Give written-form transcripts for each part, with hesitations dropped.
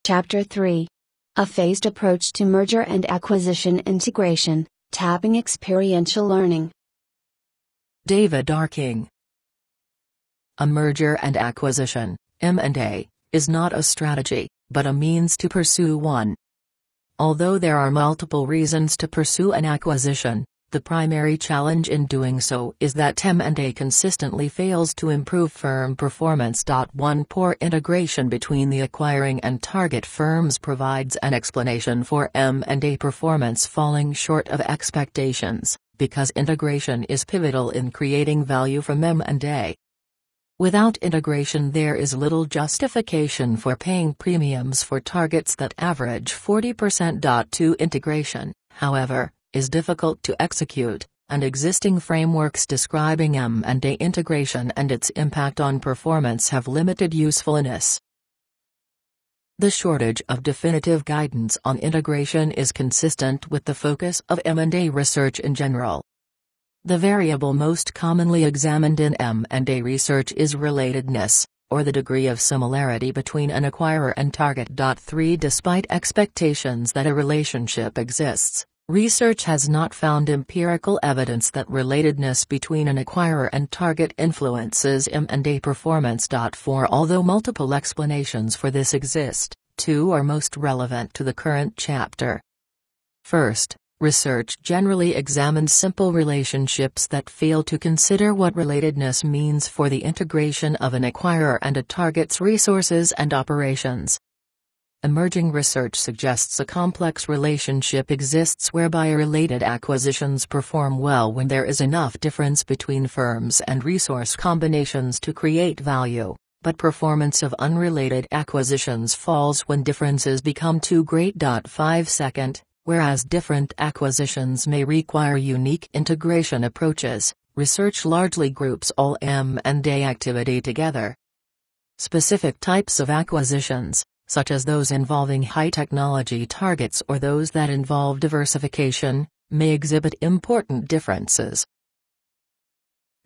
Chapter 3. A phased approach to merger and acquisition integration, tapping experiential learning. David R. King. A merger and acquisition, M&A, is not a strategy, but a means to pursue one. Although there are multiple reasons to pursue an acquisition, the primary challenge in doing so is that M&A consistently fails to improve firm performance. One poor integration between the acquiring and target firms provides an explanation for M&A performance falling short of expectations, because integration is pivotal in creating value from M&A. Without integration, there is little justification for paying premiums for targets that average 40%. To integration, however, is difficult to execute, and existing frameworks describing M&A integration and its impact on performance have limited usefulness. The shortage of definitive guidance on integration is consistent with the focus of M&A research in general. The variable most commonly examined in M&A research is relatedness, or the degree of similarity between an acquirer and target. 3. Despite expectations that a relationship exists, research has not found empirical evidence that relatedness between an acquirer and target influences M&A performance. 4. Although multiple explanations for this exist, two are most relevant to the current chapter. First, research generally examines simple relationships that fail to consider what relatedness means for the integration of an acquirer and a target's resources and operations. Emerging research suggests a complex relationship exists whereby related acquisitions perform well when there is enough difference between firms and resource combinations to create value, but performance of unrelated acquisitions falls when differences become too great. 5. Second, whereas different acquisitions may require unique integration approaches, research largely groups all M&A activity together. Specific types of acquisitions, such as those involving high-technology targets or those that involve diversification, may exhibit important differences.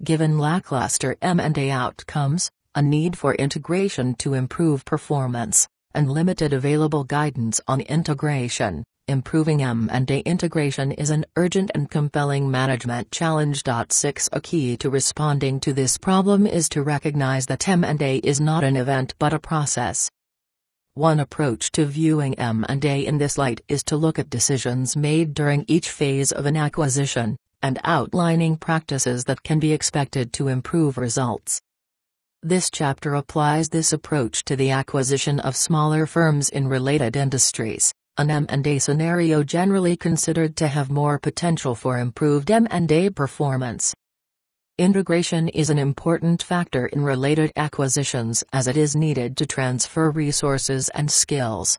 Given lackluster M&A outcomes, a need for integration to improve performance, and limited available guidance on integration, improving M&A integration is an urgent and compelling management challenge. 6. A key to responding to this problem is to recognize that M&A is not an event but a process. One approach to viewing M&A in this light is to look at decisions made during each phase of an acquisition, and outlining practices that can be expected to improve results. This chapter applies this approach to the acquisition of smaller firms in related industries, an M&A scenario generally considered to have more potential for improved M&A performance. Integration is an important factor in related acquisitions as it is needed to transfer resources and skills.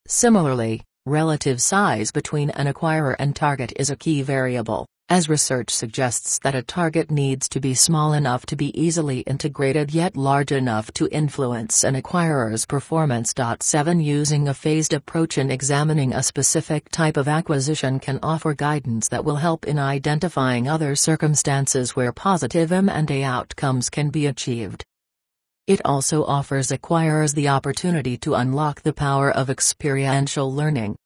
Similarly, relative size between an acquirer and target is a key variable, as research suggests that a target needs to be small enough to be easily integrated yet large enough to influence an acquirer's performance. 7. Using a phased approach in examining a specific type of acquisition can offer guidance that will help in identifying other circumstances where positive M&A outcomes can be achieved. It also offers acquirers the opportunity to unlock the power of experiential learning,